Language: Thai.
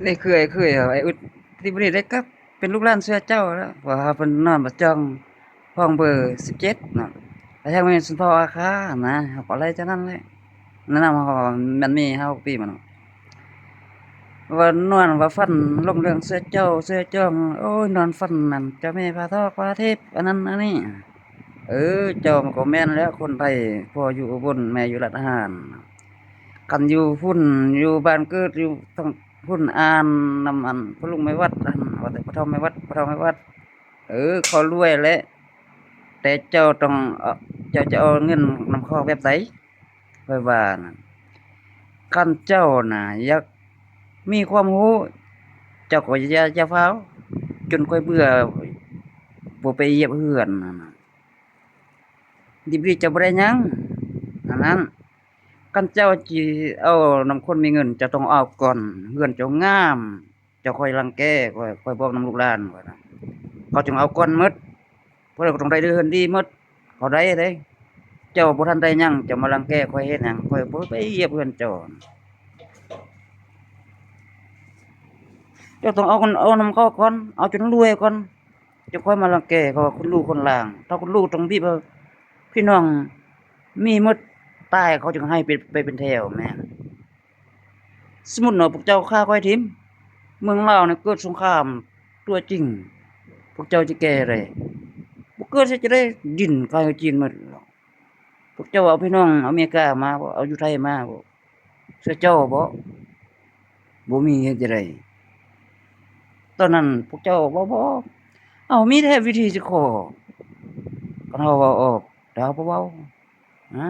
นี่เคยไอ้อุดที่บ่ได้ได้กลับเป็นลูกหลานเสือเจ้าแล้วว่าเพิ่นนอนประจองห้องเบอร์17น่ะแต่ถ้าแม่นสุนทรอาคานะเขาก็เลยเท่านั้นแหละแนะนำเขาว่ามันมี5-6ปีมาเนาะว่านอนว่าฝันลงเรื่องเสือจ้องโอ๊ยนอนฝันนั่นเจ้าแม่พระทอกพระเทพอันนั้นอันนี้เจ้ามันก็แม่นแล้วคนไทยพ่ออยู่อุบลแม่อยู่ร้านอาหาร คันอยู่พุ่นอยู่บ้านเกิดอยู่ต้องพุ่นอ่านนำอันพระลุงไม่วัดอันว่าแต่พระเฒ่าไม่วัดพระเฒ่าไม่วัดเขารวยแหละแต่เจ้าต้องเจ้าจะเอาเงินนำเข้าแบบใดค่อยว่านั่นคันเจ้าน่ะอยากมีความรู้เจ้าก็อย่าฟ้าวจนค่อยเบื่อบ่ไปเหยียบเฮือนนั่นน่ะดิบดีเจ้าบ่ได้หยังอันนั้น คันเจ้าสิเอานำคนมีเงินเจ้าต้องเอาก่อนเรือนเจ้างามเจ้าค่อยรังแกค่อยบอกนำลูกหลานว่านะเขาจึงเอาก่อนหมดเพราะเราก็ต้องได้เรือนดีหมดเขาได้เด้เจ้าบ่ทันได้หยังเจ้ามารังแกข้อยเฮ็ดหยังข้อยบ่ไปเหยียบเรือนเจ้าเจ้าต้องเอาก่อนเอานำเขาก่อนเอาจนรวยก่อนเจ้าค่อยมารังแกเขาว่าคนลูกคนหลางถ้าคนลูกต้องบีบเอาพี่น้องมีหมดตายเขาจึงให้ไปเป็นแถวแม่น สมมุติว่าพวกเจ้าฆ่าข้อยทิ่มเมืองลาวเนี่ยเกิดสงครามตัวจริงพวกเจ้าสิแก้ได้บ่เกิดสิจะได้ดิ้นคายกับจีนหมดหรอกพวกเจ้าเอาพี่น้องอเมริกามาบ่เอาอยู่ไทยมาบ่เสือเจ้าบ่มีเฮ็ดจั่งใดตอนนั้นพวกเจ้าบ่อ้าวมีแต่วิธีสิขอคันเฮาเว้าออกแต่เฮาบ่เว้าอา